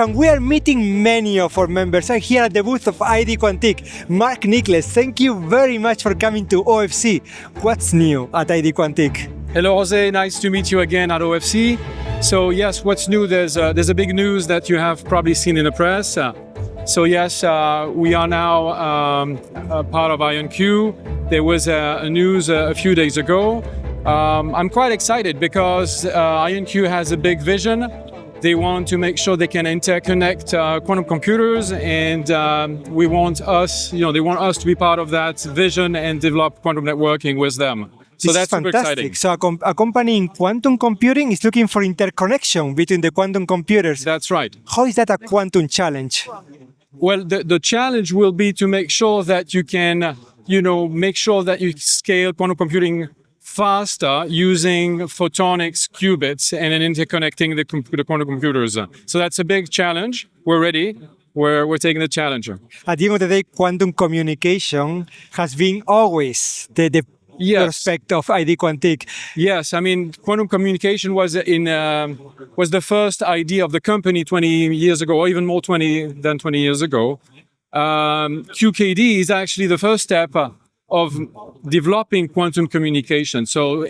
And we are meeting many of our members. I'm here at the booth of ID Quantique. Marc Nikles, thank you very much for coming to OFC. What's new at ID Quantique? Hello, Jose. Nice to meet you again at OFC. So yes, what's new? There's a big news that you have probably seen in the press. So yes, we are now a part of IonQ. There was a news a few days ago. I'm quite excited because IonQ has a big vision. They want to make sure they can interconnect quantum computers, and they want us to be part of that vision and develop quantum networking with them. So that's super exciting. So a company in quantum computing is looking for interconnection between the quantum computers. That's right. How is that a quantum challenge? Well, the challenge will be to make sure that you can, make sure that you scale quantum computing faster using photonics qubits and then interconnecting the quantum computers. So that's a big challenge. We're ready. We're taking the challenge. At the end of the day, quantum communication has been always the prospect of ID Quantique. Yes, I mean, quantum communication was the first idea of the company 20 years ago, or even more than 20 years ago. QKD is actually the first step of developing quantum communication. So,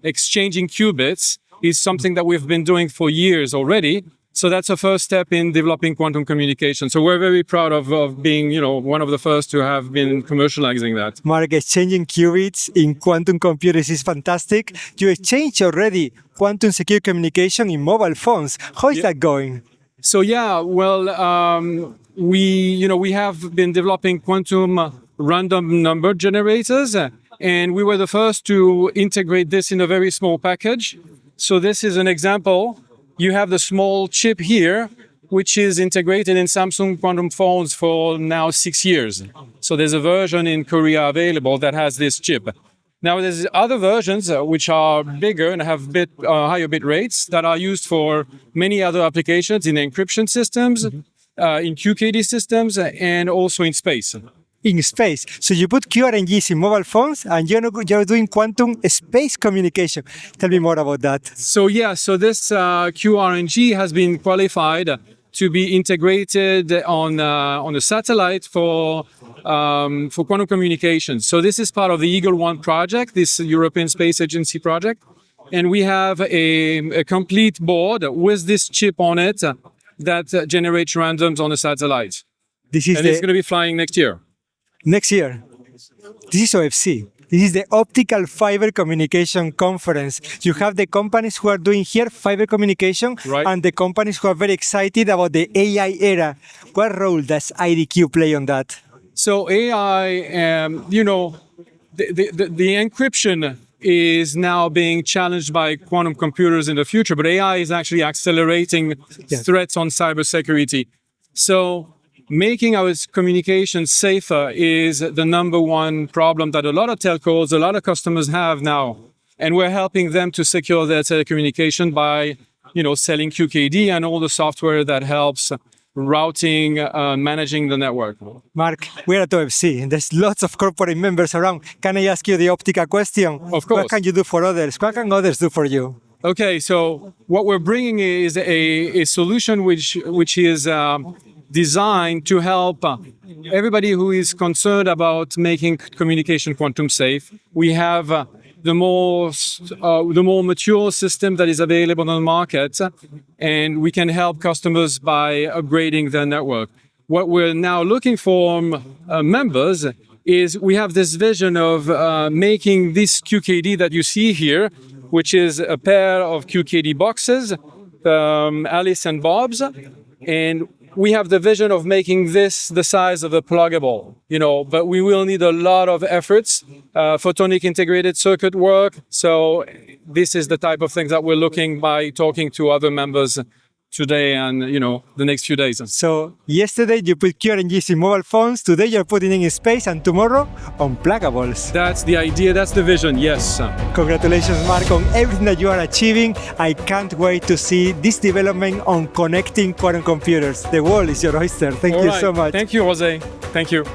exchanging qubits is something that we've been doing for years already. So that's a first step in developing quantum communication. So we're very proud of being, one of the first to have been commercializing that. Marc, exchanging qubits in quantum computers is fantastic. You exchange already quantum secure communication in mobile phones. How is that going? So we have been developing quantum random number generators, and we were the first to integrate this in a very small package. So this is an example. You have the small chip here, which is integrated in Samsung quantum phones for now 6 years. So there's a version in Korea available that has this chip. Now there's other versions which are bigger and have higher bit rates that are used for many other applications in encryption systems, in QKD systems, and also in space. In space. So you put QRNGs in mobile phones and you're doing quantum space communication. Tell me more about that. So this QRNG has been qualified to be integrated on a satellite for quantum communication. So this is part of the Eagle 1 project, this European Space Agency project. And we have a complete board with this chip on it that generates randoms on a satellite. It's going to be flying next year. Next year. This is OFC. This is the Optical Fiber Communication Conference. You have the companies who are doing here fiber communication, right, and the companies who are very excited about the AI era. What role does IDQ play on that? So AI, the encryption is now being challenged by quantum computers in the future, but AI is actually accelerating threats on cybersecurity. So making our communications safer is the number one problem that a lot of telcos, a lot of customers have now. And we're helping them to secure their telecommunication by, selling QKD and all the software that helps routing, managing the network. Marc, we're at OFC and there's lots of corporate members around. Can I ask you the Optica question? Of course. What can you do for others? What can others do for you? Okay, so what we're bringing is a solution which is designed to help everybody who is concerned about making communication quantum safe. We have the more mature system that is available on the market, and we can help customers by upgrading their network. What we're now looking for members is we have this vision of making this QKD that you see here, which is a pair of QKD boxes, Alice and Bob's, and we have the vision of making this the size of a pluggable, but we will need a lot of efforts, photonic integrated circuit work. So this is the type of things that we're looking by talking to other members today and, the next few days. So yesterday you put QRNGs in mobile phones, today you're putting it in space, and tomorrow on pluggables. That's the idea, that's the vision, yes. Congratulations, Marc, on everything that you are achieving. I can't wait to see this development on connecting quantum computers. The world is your oyster. Thank you so much. Thank you, Jose. Thank you.